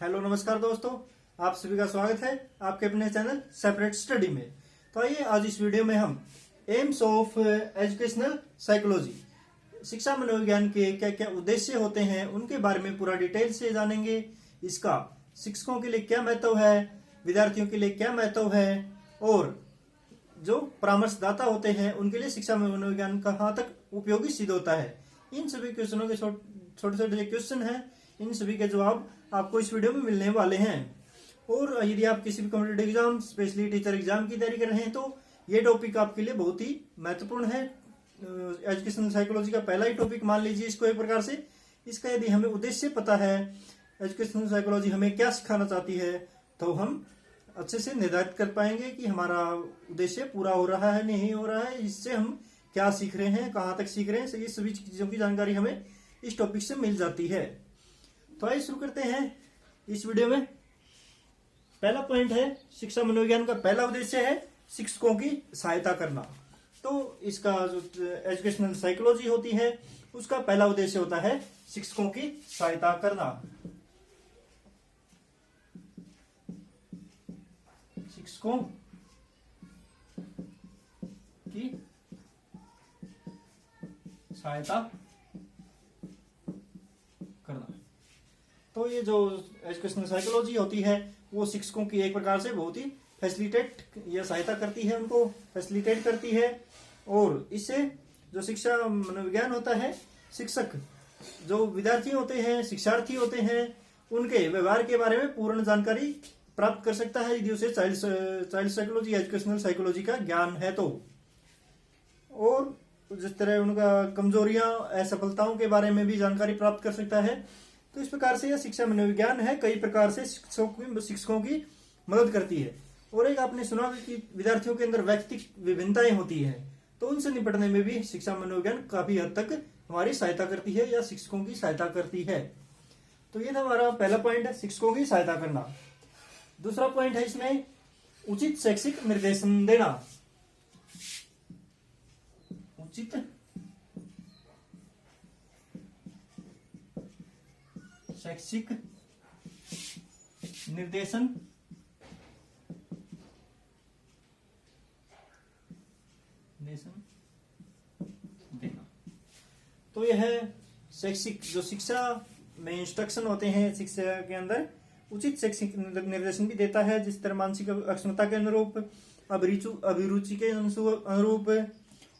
Hello नमस्कार दोस्तों, आप सभी का स्वागत है आपके अपने चैनल सेपरेट स्टडी में। तो आइए आज इस वीडियो में हम एम्स ऑफ एजुकेशनल साइकोलॉजी, शिक्षा मनोविज्ञान के क्या क्या उद्देश्य होते हैं उनके बारे में पूरा डिटेल से जानेंगे। इसका शिक्षकों के लिए क्या महत्व है, विद्यार्थियों के लिए क्या महत्व है और जो परामर्शदाता होते हैं उनके लिए शिक्षा मनोविज्ञान कहाँ तक उपयोगी सिद्ध होता है। इन सभी क्वेश्चनों के छोटे छोटे क्वेश्चन हैं, इन सभी के जवाब आपको इस वीडियो में मिलने वाले हैं। और यदि आप किसी भी competitive exam specially teacher exam की तैयारी कर रहे हैं तो ये टॉपिक आपके लिए बहुत ही महत्वपूर्ण है। एजुकेशनल साइकोलॉजी का पहला ही टॉपिक मान लीजिए इसको एक प्रकार से। इसका यदि हमें उद्देश्य पता है, एजुकेशनल साइकोलॉजी हमें क्या सिखाना चाहती है, तो हम अच्छे से निर्धारित कर पाएंगे कि हमारा उद्देश्य पूरा हो रहा है नहीं हो रहा है, इससे हम क्या सीख रहे हैं, कहाँ तक सीख रहे हैं, ये सभी चीजों की जानकारी हमें इस टॉपिक से मिल जाती है। तो आइए शुरू करते हैं इस वीडियो में। पहला पॉइंट है, शिक्षा मनोविज्ञान का पहला उद्देश्य है शिक्षकों की सहायता करना। तो इसका जो एजुकेशनल साइकोलॉजी होती है उसका पहला उद्देश्य होता है शिक्षकों की सहायता करना। शिक्षकों की सहायता करना। तो ये जो एजुकेशनल साइकोलॉजी होती है वो शिक्षकों की एक प्रकार से बहुत ही फैसिलिटेट या सहायता करती है, उनको फैसिलिटेट करती है। और इससे जो शिक्षा मनोविज्ञान होता है, शिक्षक जो विद्यार्थी होते हैं, शिक्षार्थी होते हैं, उनके व्यवहार के बारे में पूर्ण जानकारी प्राप्त कर सकता है यदि उसे चाइल्ड साइकोलॉजी, एजुकेशनल साइकोलॉजी का ज्ञान है तो। और जिस तरह उनका कमजोरियां, असफलताओं के बारे में भी जानकारी प्राप्त कर सकता है। तो इस प्रकार से यह शिक्षा मनोविज्ञान है, कई प्रकार से शिक्षकों की मदद करती है। और एक आपने सुना कि विद्यार्थियों के अंदर व्यक्तिगत विभिन्नताएं होती हैं, तो उनसे निपटने में भी शिक्षा मनोविज्ञान काफी हद तक हमारी सहायता करती है या शिक्षकों की सहायता करती है। तो ये था हमारा पहला पॉइंट है, शिक्षकों की सहायता करना। दूसरा पॉइंट है इसमें उचित शैक्षिक निर्देशन देना। उचित शैक्षिक निर्देशन देना। तो यह शैक्षिक जो शिक्षा में इंस्ट्रक्शन होते हैं, शिक्षा के अंदर उचित शैक्षिक निर्देशन भी देता है, जिस तरह मानसिक अक्षमता के अनुरूप, अभिरुचि के अनुरूप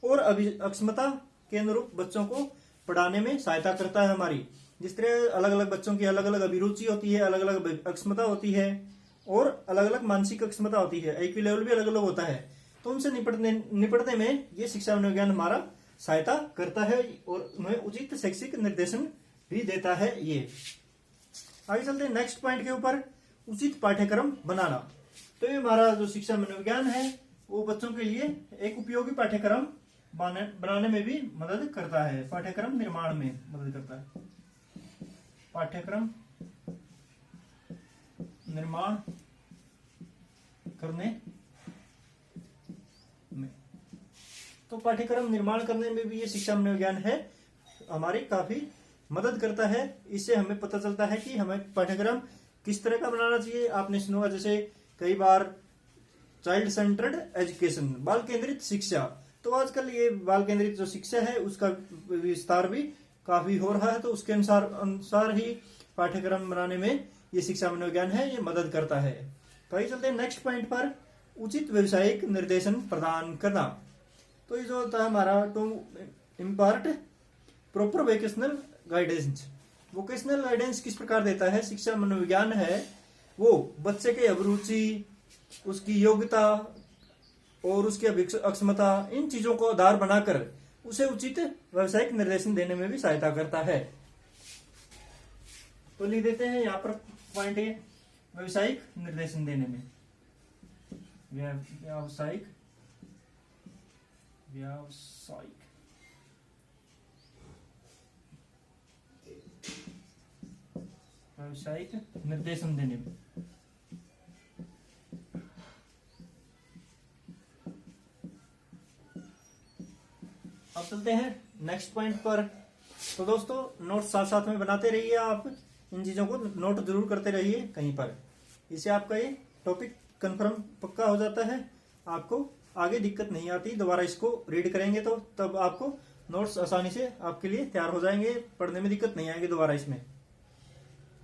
और अक्षमता के अनुरूप बच्चों को पढ़ाने में सहायता करता है हमारी। जिस तरह अलग अलग बच्चों की अलग अलग अभिरुचि होती है, अलग अलग अक्षमता होती है और अलग अलग मानसिक अक्षमता होती है, IQ लेवल भी अलग अलग होता है। तो उनसे निपटने में ये शिक्षा मनोविज्ञान हमारा सहायता करता है और हमें उचित शैक्षिक निर्देशन भी देता है। ये आगे चलते हैं नेक्स्ट पॉइंट के ऊपर, उचित पाठ्यक्रम बनाना। तो ये हमारा जो शिक्षा मनोविज्ञान है वो बच्चों के लिए एक उपयोगी पाठ्यक्रम बनाने में भी मदद करता है, पाठ्यक्रम निर्माण में मदद करता है। पाठ्यक्रम निर्माण करने में, तो पाठ्यक्रम निर्माण करने में भी ये शिक्षा मनोविज्ञान है हमारी काफी मदद करता है। इससे हमें पता चलता है कि हमें पाठ्यक्रम किस तरह का बनाना चाहिए। आपने सुना जैसे कई बार चाइल्ड सेंटर्ड एजुकेशन, बाल केंद्रित शिक्षा। तो आजकल ये बाल केंद्रित जो शिक्षा है उसका विस्तार भी काफी हो रहा है, तो उसके अनुसार ही पाठ्यक्रम बनाने में ये शिक्षा मनोविज्ञान है, ये मदद करता है। तो आइए चलते हैं नेक्स्ट पॉइंट पर, उचित व्यवसायिक निर्देशन प्रदान करना। तो ये जो होता है हमारा to impart proper vocational guidance. Vocational guidance किस प्रकार देता है शिक्षा मनोविज्ञान है, वो बच्चे के अभिरुचि, उसकी योग्यता और उसकी अक्षमता, इन चीजों को आधार बनाकर उसे उचित व्यवसायिक निर्देशन देने में भी सहायता करता है। तो लिख देते हैं यहाँ पर पॉइंट है, व्यवसायिक निर्देशन देने में, व्यावसायिक निर्देशन देने में। अब चलते हैं नेक्स्ट पॉइंट पर। तो दोस्तों नोट्स साथ साथ में बनाते रहिए आप, इन चीज़ों को नोट जरूर करते रहिए कहीं पर। इससे आपका ये टॉपिक कंफर्म पक्का हो जाता है, आपको आगे दिक्कत नहीं आती। दोबारा इसको रीड करेंगे तो तब आपको नोट्स आसानी से आपके लिए तैयार हो जाएंगे, पढ़ने में दिक्कत नहीं आएगी दोबारा इसमें।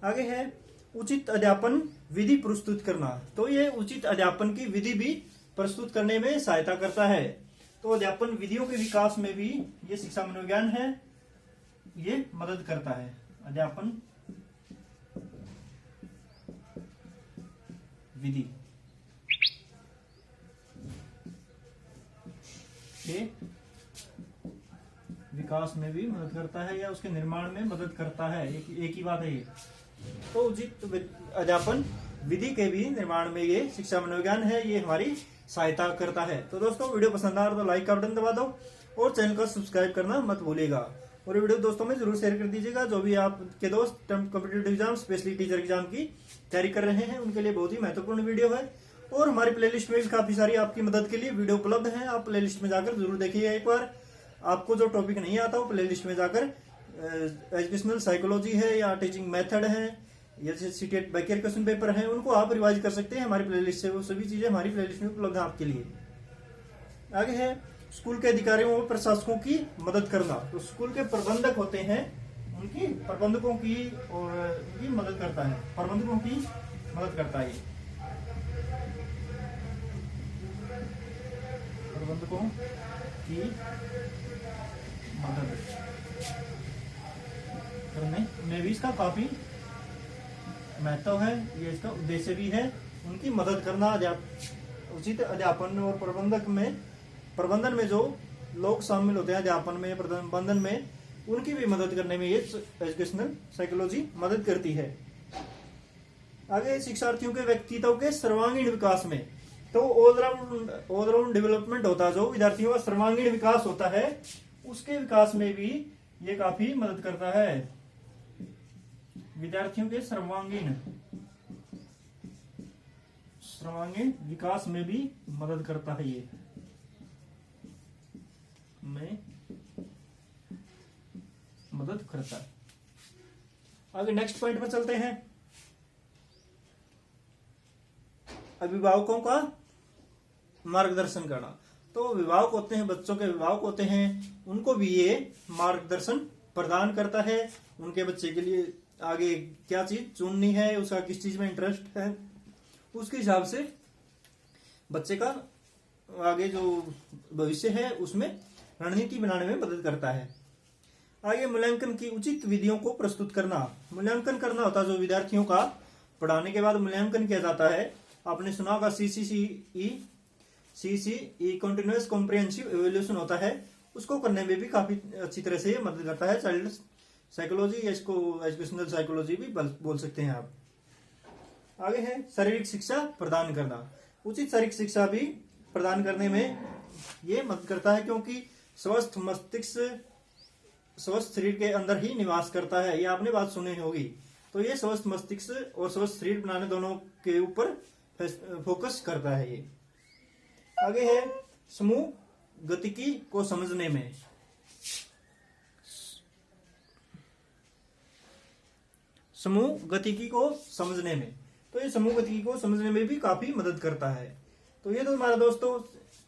आगे है उचित अध्यापन विधि प्रस्तुत करना। तो ये उचित अध्यापन की विधि भी प्रस्तुत करने में सहायता करता है। तो अध्यापन विधियों के विकास में भी ये शिक्षा मनोविज्ञान है, ये मदद करता है। अध्यापन विधि के विकास में भी मदद करता है या उसके निर्माण में मदद करता है, एक ही बात है ये। तो उचित अध्यापन विधि के भी निर्माण में ये शिक्षा मनोविज्ञान है, ये हमारी सहायता करता है। तो दोस्तों वीडियो पसंद आ रहा तो लाइक का बटन दबा दो और चैनल को सब्सक्राइब करना मत भूलिएगा। और वीडियो दोस्तों में जरूर शेयर कर दीजिएगा। जो भी आपके दोस्त competitive exam specially teacher exam की तैयारी कर रहे हैं उनके लिए बहुत ही महत्वपूर्ण वीडियो है। और हमारी प्लेलिस्ट में भी काफी सारी आपकी मदद के लिए वीडियो उपलब्ध है, आप प्लेलिस्ट में जाकर जरूर देखिए एक बार। आपको जो टॉपिक नहीं आता वो प्लेलिस्ट में जाकर एजुकेशनल साइकोलॉजी है या टीचिंग मेथड है या सीटेट बैकियर क्वेश्चन पेपर है, उनको आप रिवाइज कर सकते हैं हमारी प्लेलिस्ट से। वो सभी चीजें हमारी प्लेलिस्ट में उपलब्ध है आपके लिए। आगे है स्कूल के अधिकारियों और प्रशासकों की मदद करना। तो स्कूल के प्रबंधक होते हैं, उनकी प्रबंधकों की और उनकी मदद करता है, प्रबंधकों की मदद करता है। प्रबंधकों की मदद करने में भी इसका काफी महत्व है, ये इसका उद्देश्य भी है, उनकी मदद करना। उचित अध्यापन और प्रबंधन में जो लोग शामिल होते हैं अध्यापन में, प्रबंधन में, उनकी भी मदद करने में ये एजुकेशनल साइकोलॉजी मदद करती है। आगे शिक्षार्थियों के व्यक्तित्व के सर्वांगीण विकास में, तो ऑलराउंड डेवलपमेंट होता है, जो विद्यार्थियों का सर्वांगीण विकास होता है उसके विकास में भी ये काफी मदद करता है। विद्यार्थियों के सर्वांगीण विकास में भी मदद करता है, ये में मदद करता है। आगे नेक्स्ट पॉइंट पर चलते हैं। अभिभावकों का मार्गदर्शन करना। तो अभिभावक होते हैं, बच्चों के अभिभावक होते हैं, उनको भी ये मार्गदर्शन प्रदान करता है। उनके बच्चे के लिए आगे क्या चीज चुननी है, उसका किस चीज में इंटरेस्ट है, उसके हिसाब से बच्चे का आगे जो भविष्य है उसमें रणनीति बनाने में मदद करता है। आगे मूल्यांकन की उचित विधियों को प्रस्तुत करना। मूल्यांकन करना होता है जो विद्यार्थियों का पढ़ाने के बाद मूल्यांकन किया जाता है। आपने सुना होगा सीसीई कंटिन्यूअस कॉम्प्रिहेंसिव इवैल्यूएशन होता है, उसको करने में भी काफी अच्छी तरह से मदद करता है। चाइल्ड साइकोलॉजी या इसको एजुकेशनल साइकोलॉजी भी बोल सकते हैं आप। आगे है शारीरिक शिक्षा प्रदान करना। उचित शारीरिक शिक्षा भी प्रदान करने में ये मदद करता है, क्योंकि स्वस्थ मस्तिष्क स्वस्थ शरीर के अंदर ही निवास करता है, ये आपने बात सुनी होगी। तो ये स्वस्थ मस्तिष्क और स्वस्थ शरीर बनाने दोनों के ऊपर फोकस करता है ये। आगे है समूह गतिकी को समझने में। समूह गतिकी को समझने में, तो ये समूह गतिकी को समझने में भी काफी मदद करता है। तो ये तो हमारा दोस्तों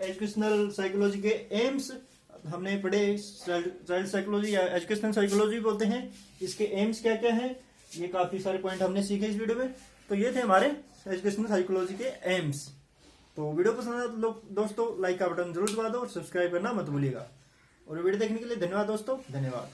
एजुकेशनल साइकोलॉजी के एम्स हमने पढ़े। चाइल्ड साइकोलॉजी या एजुकेशनल साइकोलॉजी बोलते हैं, इसके एम्स क्या क्या हैं, ये काफी सारे पॉइंट हमने सीखे इस वीडियो में। तो ये थे हमारे एजुकेशनल साइकोलॉजी के एम्स। तो वीडियो पसंद आया तो दोस्तों लाइक का बटन जरूर दबा दो और सब्सक्राइब करना मत भूलिएगा। और वीडियो देखने के लिए धन्यवाद दोस्तों, धन्यवाद।